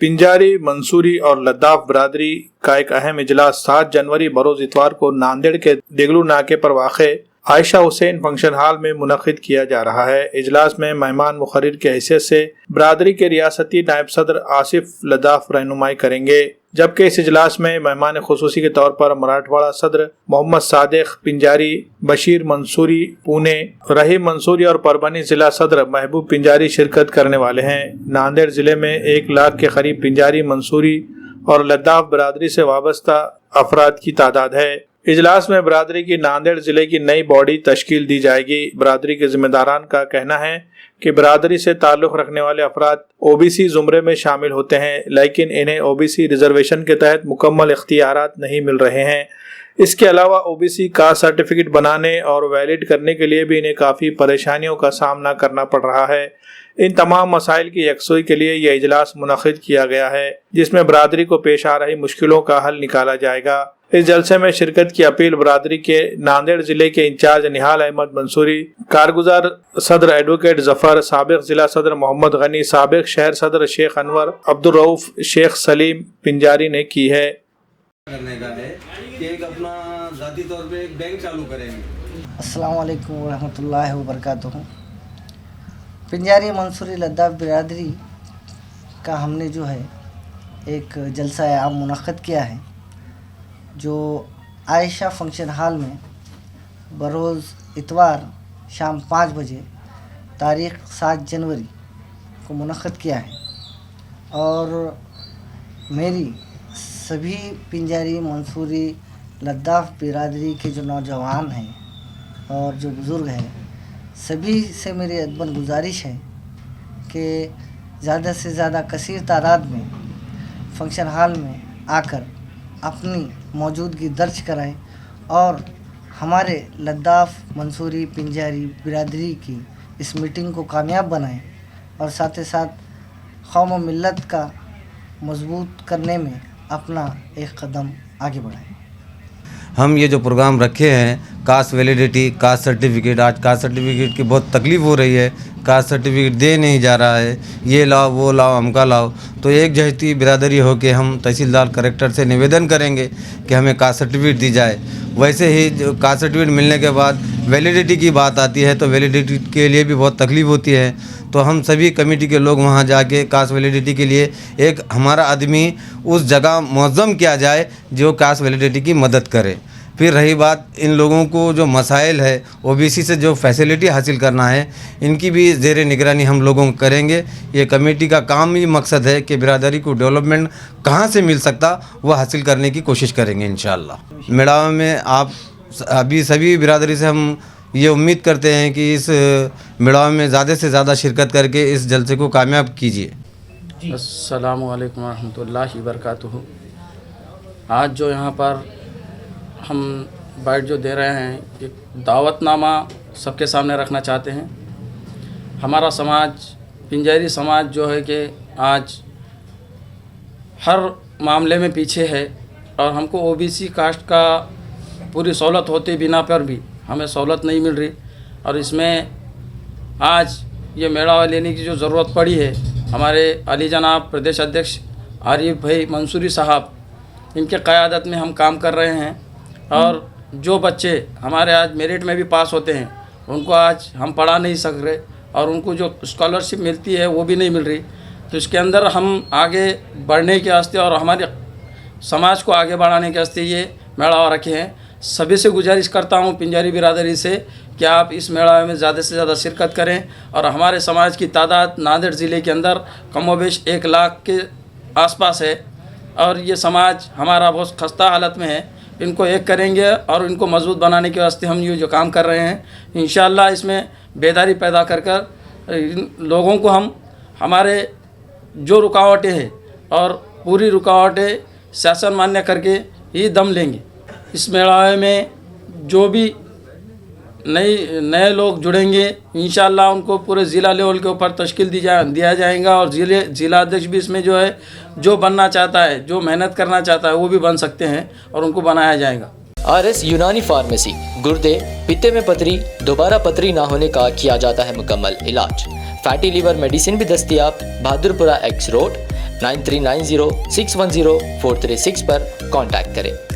पिंजारी, मंसूरी और लद्दाफ बरादरी का एक अहम इजलास 7 जनवरी बरोज इतवार को नांदेड़ के देगलू नाके पर वाक़े आयशा हुसैन फंक्शन हॉल में मुनक़िद किया जा रहा है। इजलास में मेहमान मुखर्रिर की हैसियत से बरादरी के रियासती नायब सदर आसिफ लद्दाफ रहनुमाई करेंगे, जबकि इस इजलास में मेहमान खुसूसी के तौर पर मराठवाड़ा सदर मोहम्मद सादिक पिंजारी, बशीर मंसूरी पुणे, रहीम मंसूरी और परभनी जिला सदर महबूब पिंजारी शिरकत करने वाले हैं। नांदेड़ जिले में 1 लाख के करीब पिंजारी, मंसूरी और लद्दाफ बरादरी से वाबस्ता अफराद की तादाद है। इजलास में बरादरी की नांदेड़ जिले की नई बॉडी तश्कील दी जाएगी। बरादरी के जिम्मेदारान का कहना है कि बरादरी से ताल्लुक़ रखने वाले अफराद ओबीसी जुमरे में शामिल होते हैं, लेकिन इन्हें ओबीसी रिजर्वेशन के तहत मुकम्मल इख्तियारात नहीं मिल रहे हैं। इसके अलावा ओबीसी कास्ट सर्टिफिकेट बनाने और वैलिड करने के लिए भी इन्हें काफ़ी परेशानियों का सामना करना पड़ रहा है। इन तमाम मसाइल की यकसुई के लिए यह इजलास मुनक़िद किया गया है, जिसमें बरादरी को पेश आ रही मुश्किलों का हल निकाला जाएगा। इस जलसे में शिरकत की अपील बरादरी के नांदेड़ जिले के इंचार्ज निहाल अहमद मंसूरी, कारगुजार सदर एडवोकेट जफर, साबिक जिला सदर मोहम्मद गनी, साबिक शहर सदर शेख अनवर, अब्दुल रऊफ, शेख सलीम पिंजारी ने की है। करने का है कि एक अपना ज़ाती तौर पे एक बैंक चालू करेंगे। अस्सलाम वालेकुम रहमतुल्लाहि व बरकातुहू। पिंजारी, मंसूरी, लद्दाफ बिरादरी का हमने जो है एक जलसा आम मुनक़्क़िद किया है, जो आयशा फंक्शन हॉल में बरोज़ इतवार शाम 5 बजे तारीख़ 7 जनवरी को मुनक़्क़िद किया है। और मेरी सभी पिंजारी, मंसूरी, लद्दाफ बिरादरी के जो नौजवान हैं और जो बुज़ुर्ग हैं, सभी से मेरी अदबन गुजारिश है कि ज़्यादा से ज़्यादा कसीर तादाद में फंक्शन हॉल में आकर अपनी मौजूदगी दर्ज कराएं और हमारे लद्दाफ, मंसूरी, पिंजारी बिरादरी की इस मीटिंग को कामयाब बनाएं और साथ ही साथ कौम व मिल्लत का मजबूत करने में अपना एक कदम आगे बढ़ाएं। हम ये जो प्रोग्राम रखे हैं कास्ट वैलिडिटी, कास्ट सर्टिफिकेट, आज कास्ट सर्टिफिकेट की बहुत तकलीफ़ हो रही है, कास्ट सर्टिफिकेट दे नहीं जा रहा है, ये लाओ वो लाओ हमका लाओ। तो एक जहती बिरादरी हो के हम तहसीलदार कलेक्टर से निवेदन करेंगे कि हमें कास्ट सर्टिफिकेट दी जाए। वैसे ही जो कास्ट सर्टिफिकेट मिलने के बाद वैलिडिटी की बात आती है तो वैलिडिटी के लिए भी बहुत तकलीफ़ होती है। तो हम सभी कमेटी के लोग वहाँ जाके कास्ट वैलिडिटी के लिए एक हमारा आदमी उस जगह मुअज़्ज़म किया जाए जो कास्ट वैलिडिटी की मदद करे। फिर रही बात इन लोगों को जो मसाइल है ओबीसी से जो फैसिलिटी हासिल करना है, इनकी भी ज़ेर निगरानी हम लोगों को करेंगे। ये कमेटी का काम ही मकसद है कि बिरादरी को डेवलपमेंट कहाँ से मिल सकता वो हासिल करने की कोशिश करेंगे इंशाअल्लाह। मेड़ावा में आप अभी सभी बिरादरी से हम ये उम्मीद करते हैं कि इस मेड़ावा में ज़्यादा से ज़्यादा शिरकत करके इस जलसे को कामयाब कीजिए। अस्सलामु अलैकुम रहमतुल्लाहि व बरकातुहू। आज जो यहाँ पर हम बाइट जो दे रहे हैं, एक दावतनामा सबके सामने रखना चाहते हैं। हमारा समाज, पिंजारी समाज जो है कि आज हर मामले में पीछे है और हमको ओबीसी कास्ट का पूरी सहूलत होते बिना पर भी हमें सहूलत नहीं मिल रही। और इसमें आज ये मेड़ावा लेने की जो ज़रूरत पड़ी है, हमारे अली जनाब प्रदेश अध्यक्ष आरिफ भाई मंसूरी साहब, इनके क़यादत में हम काम कर रहे हैं। और जो बच्चे हमारे आज मेरिट में भी पास होते हैं, उनको आज हम पढ़ा नहीं सक रहे और उनको जो स्कॉलरशिप मिलती है वो भी नहीं मिल रही। तो इसके अंदर हम आगे बढ़ने के वास्ते और हमारे समाज को आगे बढ़ाने के वास्ते ये मेड़ावा रखे हैं। सभी से गुजारिश करता हूँ पिंजारी बिरादरी से कि आप इस मेड़ावे में ज़्यादा से ज़्यादा शिरकत करें। और हमारे समाज की तादाद नांदेड़ ज़िले के अंदर कमोबेश 1 लाख के आसपास है और ये समाज हमारा बहुत खस्ता हालत में है। इनको एक करेंगे और इनको मजबूत बनाने के वास्ते हम ये जो काम कर रहे हैं, इंशाअल्लाह इसमें बेदारी पैदा कर इन लोगों को हम हमारे जो रुकावटें हैं और पूरी रुकावटें शासन मान्य करके ही दम लेंगे। इस मेड़ावे में जो भी नए लोग जुड़ेंगे, इंशाअल्लाह उनको पूरे ज़िला लेवल के ऊपर तश्कील दिया जाएगा और ज़िला अध्यक्ष भी इसमें जो है जो बनना चाहता है, जो मेहनत करना चाहता है वो भी बन सकते हैं और उनको बनाया जाएगा। RS यूनानी फार्मेसी, गुर्दे, पित्ते में पथरी, दोबारा पथरी ना होने का किया जाता है मुकम्मल इलाज। फैटी लीवर मेडिसिन भी दस्तियाब, बहादुरपुरा एक्स रोड, 9390610436 पर कांटेक्ट करें।